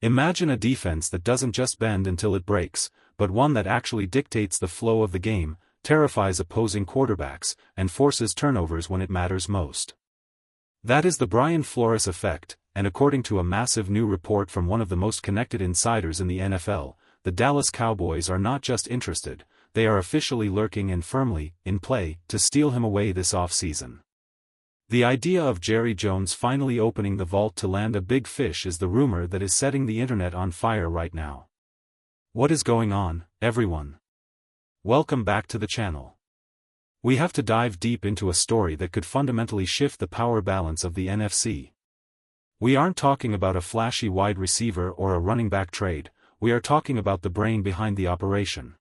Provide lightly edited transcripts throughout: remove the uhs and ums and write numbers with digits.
Imagine a defense that doesn't just bend until it breaks, but one that actually dictates the flow of the game, terrifies opposing quarterbacks, and forces turnovers when it matters most. That is the Brian Flores effect, and according to a massive new report from one of the most connected insiders in the NFL, the Dallas Cowboys are not just interested, they are officially lurking and firmly in play to steal him away this offseason. The idea of Jerry Jones finally opening the vault to land a big fish is the rumor that is setting the internet on fire right now. What is going on, everyone? Welcome back to the channel. We have to dive deep into a story that could fundamentally shift the power balance of the NFC. We aren't talking about a flashy wide receiver or a running back trade, we are talking about the brain behind the operation.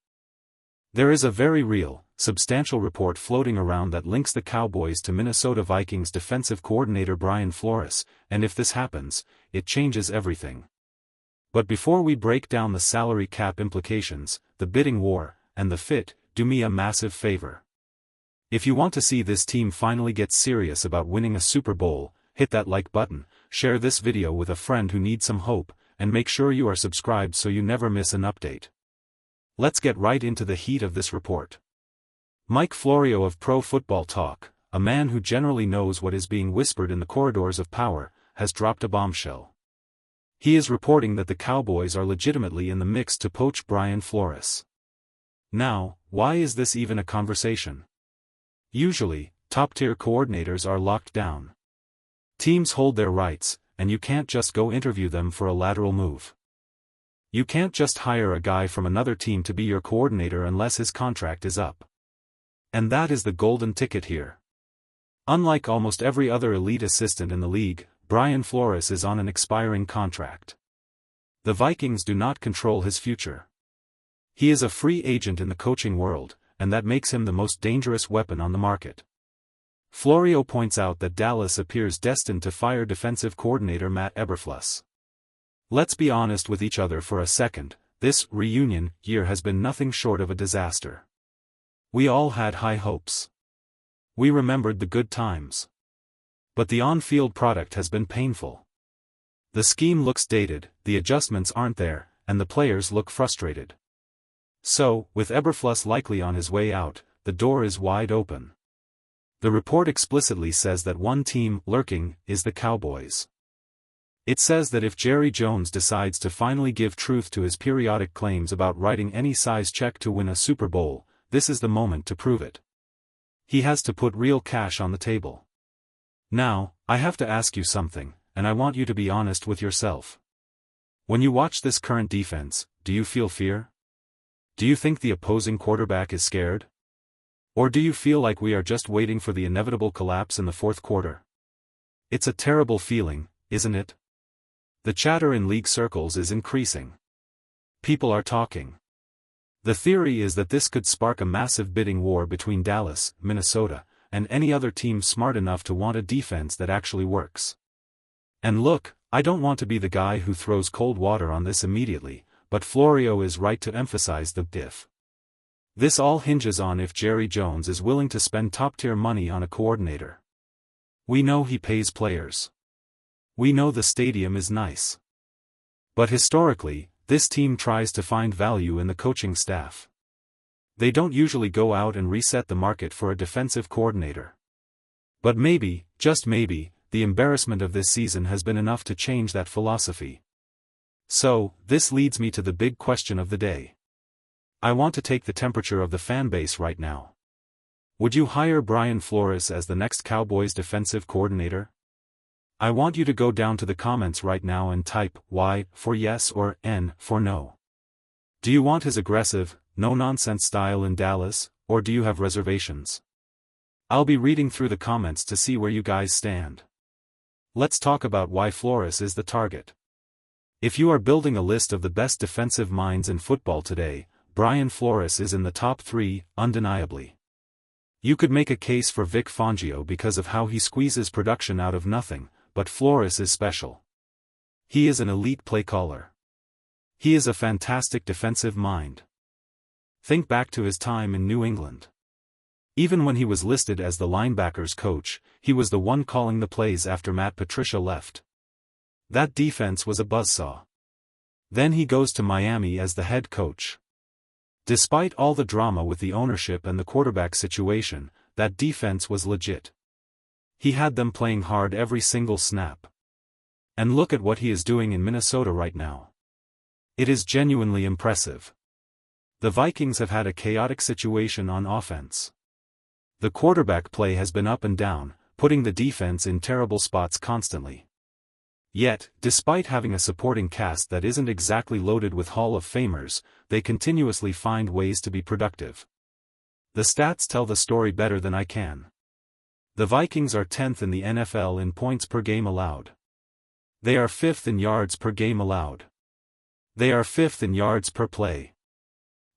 There is a very real, substantial report floating around that links the Cowboys to Minnesota Vikings defensive coordinator Brian Flores, and if this happens, it changes everything. But before we break down the salary cap implications, the bidding war, and the fit, do me a massive favor. If you want to see this team finally get serious about winning a Super Bowl, hit that like button, share this video with a friend who needs some hope, and make sure you are subscribed so you never miss an update. Let's get right into the heat of this report. Mike Florio of Pro Football Talk, a man who generally knows what is being whispered in the corridors of power, has dropped a bombshell. He is reporting that the Cowboys are legitimately in the mix to poach Brian Flores. Now, why is this even a conversation? Usually, top-tier coordinators are locked down. Teams hold their rights, and you can't just go interview them for a lateral move. You can't just hire a guy from another team to be your coordinator unless his contract is up. And that is the golden ticket here. Unlike almost every other elite assistant in the league, Brian Flores is on an expiring contract. The Vikings do not control his future. He is a free agent in the coaching world, and that makes him the most dangerous weapon on the market. Florio points out that Dallas appears destined to fire defensive coordinator Matt Eberflus. Let's be honest with each other for a second, this reunion year has been nothing short of a disaster. We all had high hopes. We remembered the good times. But the on-field product has been painful. The scheme looks dated, the adjustments aren't there, and the players look frustrated. So, with Eberflus likely on his way out, the door is wide open. The report explicitly says that one team lurking is the Cowboys. It says that if Jerry Jones decides to finally give truth to his periodic claims about writing any size check to win a Super Bowl, this is the moment to prove it. He has to put real cash on the table. Now, I have to ask you something, and I want you to be honest with yourself. When you watch this current defense, do you feel fear? Do you think the opposing quarterback is scared? Or do you feel like we are just waiting for the inevitable collapse in the fourth quarter? It's a terrible feeling, isn't it? The chatter in league circles is increasing. People are talking. The theory is that this could spark a massive bidding war between Dallas, Minnesota, and any other team smart enough to want a defense that actually works. And look, I don't want to be the guy who throws cold water on this immediately, but Florio is right to emphasize the if. This all hinges on if Jerry Jones is willing to spend top-tier money on a coordinator. We know he pays players. We know the stadium is nice. But historically, this team tries to find value in the coaching staff. They don't usually go out and reset the market for a defensive coordinator. But maybe, just maybe, the embarrassment of this season has been enough to change that philosophy. So, this leads me to the big question of the day. I want to take the temperature of the fan base right now. Would you hire Brian Flores as the next Cowboys defensive coordinator? I want you to go down to the comments right now and type Y for yes or N for no. Do you want his aggressive, no-nonsense style in Dallas, or do you have reservations? I'll be reading through the comments to see where you guys stand. Let's talk about why Flores is the target. If you are building a list of the best defensive minds in football today, Brian Flores is in the top 3, undeniably. You could make a case for Vic Fangio because of how he squeezes production out of nothing, but Flores is special. He is an elite play caller. He is a fantastic defensive mind. Think back to his time in New England. Even when he was listed as the linebackers coach, he was the one calling the plays after Matt Patricia left. That defense was a buzzsaw. Then he goes to Miami as the head coach. Despite all the drama with the ownership and the quarterback situation, that defense was legit. He had them playing hard every single snap. And look at what he is doing in Minnesota right now. It is genuinely impressive. The Vikings have had a chaotic situation on offense. The quarterback play has been up and down, putting the defense in terrible spots constantly. Yet, despite having a supporting cast that isn't exactly loaded with Hall of Famers, they continuously find ways to be productive. The stats tell the story better than I can. The Vikings are 10th in the NFL in points per game allowed. They are 5th in yards per game allowed. They are 5th in yards per play.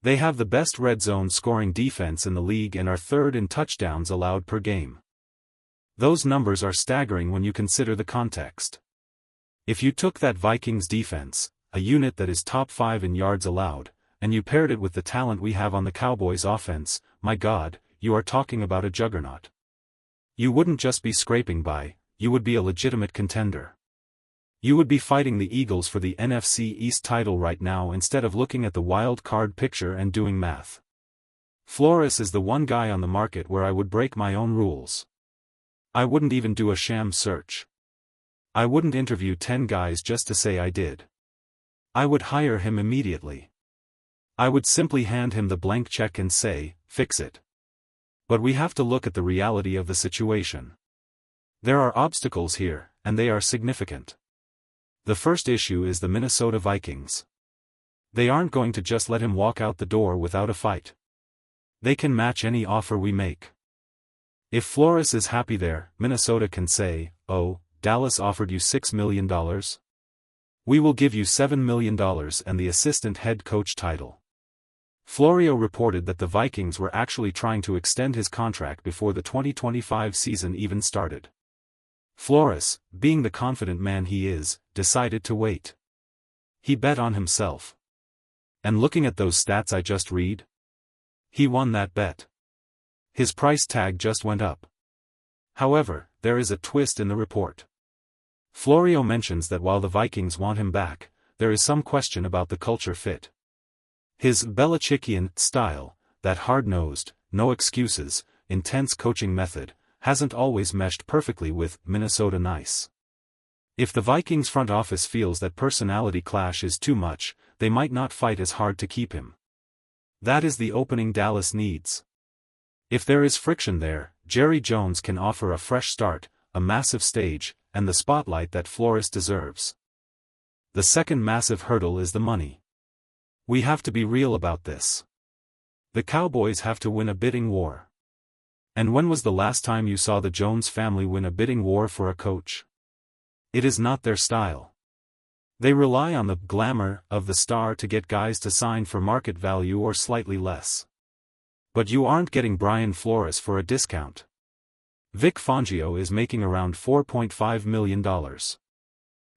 They have the best red zone scoring defense in the league and are 3rd in touchdowns allowed per game. Those numbers are staggering when you consider the context. If you took that Vikings defense, a unit that is top 5 in yards allowed, and you paired it with the talent we have on the Cowboys offense, my God, you are talking about a juggernaut. You wouldn't just be scraping by, you would be a legitimate contender. You would be fighting the Eagles for the NFC East title right now instead of looking at the wild card picture and doing math. Flores is the one guy on the market where I would break my own rules. I wouldn't even do a sham search. I wouldn't interview 10 guys just to say I did. I would hire him immediately. I would simply hand him the blank check and say, fix it. But we have to look at the reality of the situation. There are obstacles here, and they are significant. The first issue is the Minnesota Vikings. They aren't going to just let him walk out the door without a fight. They can match any offer we make. If Flores is happy there, Minnesota can say, oh, Dallas offered you $6 million? We will give you $7 million and the assistant head coach title. Florio reported that the Vikings were actually trying to extend his contract before the 2025 season even started. Flores, being the confident man he is, decided to wait. He bet on himself. And looking at those stats I just read, he won that bet. His price tag just went up. However, there is a twist in the report. Florio mentions that while the Vikings want him back, there is some question about the culture fit. His Belichickian style, that hard-nosed, no excuses, intense coaching method, hasn't always meshed perfectly with Minnesota nice. If the Vikings front office feels that personality clash is too much, they might not fight as hard to keep him. That is the opening Dallas needs. If there is friction there, Jerry Jones can offer a fresh start, a massive stage, and the spotlight that Flores deserves. The second massive hurdle is the money. We have to be real about this. The Cowboys have to win a bidding war. And when was the last time you saw the Jones family win a bidding war for a coach? It is not their style. They rely on the glamour of the star to get guys to sign for market value or slightly less. But you aren't getting Brian Flores for a discount. Vic Fangio is making around $4.5 million.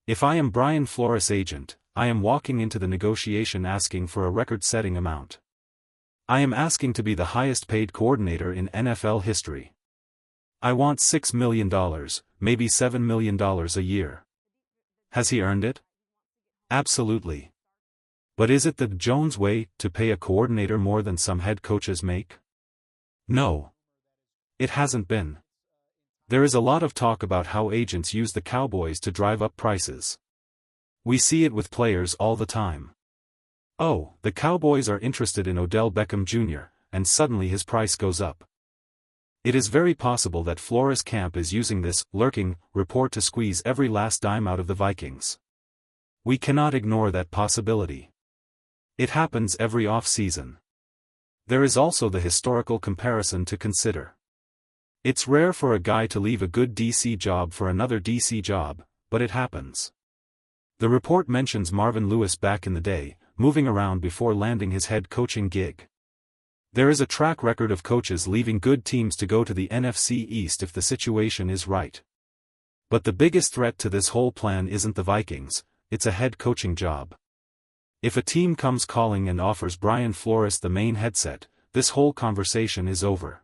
If I am Brian Flores' agent, I am walking into the negotiation asking for a record-setting amount. I am asking to be the highest-paid coordinator in NFL history. I want $6 million, maybe $7 million a year. Has he earned it? Absolutely. But is it the Jones way to pay a coordinator more than some head coaches make? No. It hasn't been. There is a lot of talk about how agents use the Cowboys to drive up prices. We see it with players all the time. Oh, the Cowboys are interested in Odell Beckham Jr., and suddenly his price goes up. It is very possible that Flores' camp is using this lurking report to squeeze every last dime out of the Vikings. We cannot ignore that possibility. It happens every off-season. There is also the historical comparison to consider. It's rare for a guy to leave a good DC job for another DC job, but it happens. The report mentions Marvin Lewis back in the day, moving around before landing his head coaching gig. There is a track record of coaches leaving good teams to go to the NFC East if the situation is right. But the biggest threat to this whole plan isn't the Vikings, it's a head coaching job. If a team comes calling and offers Brian Flores the main headset, this whole conversation is over.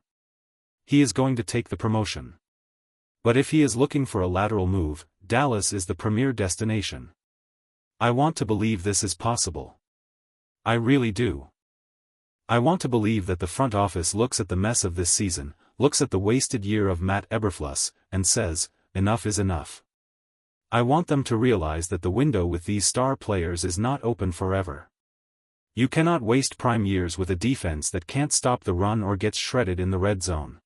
He is going to take the promotion. But if he is looking for a lateral move, Dallas is the premier destination. I want to believe this is possible. I really do. I want to believe that the front office looks at the mess of this season, looks at the wasted year of Matt Eberflus, and says, enough is enough. I want them to realize that the window with these star players is not open forever. You cannot waste prime years with a defense that can't stop the run or gets shredded in the red zone.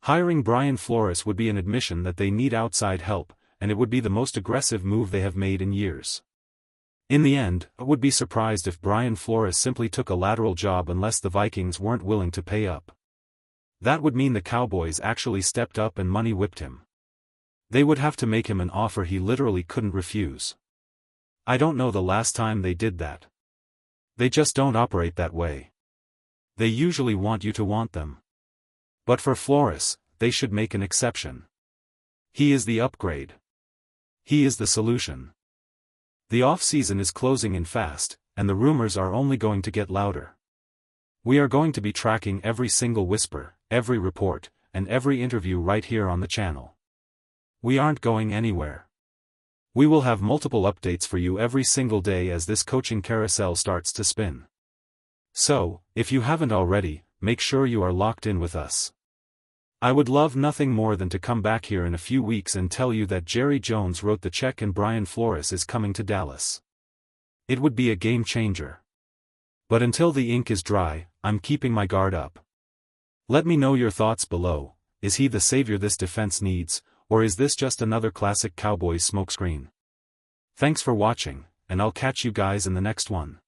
Hiring Brian Flores would be an admission that they need outside help, and it would be the most aggressive move they have made in years. In the end, I would be surprised if Brian Flores simply took a lateral job unless the Vikings weren't willing to pay up. That would mean the Cowboys actually stepped up and money whipped him. They would have to make him an offer he literally couldn't refuse. I don't know the last time they did that. They just don't operate that way. They usually want you to want them. But for Flores, they should make an exception. He is the upgrade. He is the solution. The off-season is closing in fast, and the rumors are only going to get louder. We are going to be tracking every single whisper, every report, and every interview right here on the channel. We aren't going anywhere. We will have multiple updates for you every single day as this coaching carousel starts to spin. So, if you haven't already, make sure you are locked in with us. I would love nothing more than to come back here in a few weeks and tell you that Jerry Jones wrote the check and Brian Flores is coming to Dallas. It would be a game changer. But until the ink is dry, I'm keeping my guard up. Let me know your thoughts below. Is he the savior this defense needs, or is this just another classic Cowboys smokescreen? Thanks for watching, and I'll catch you guys in the next one.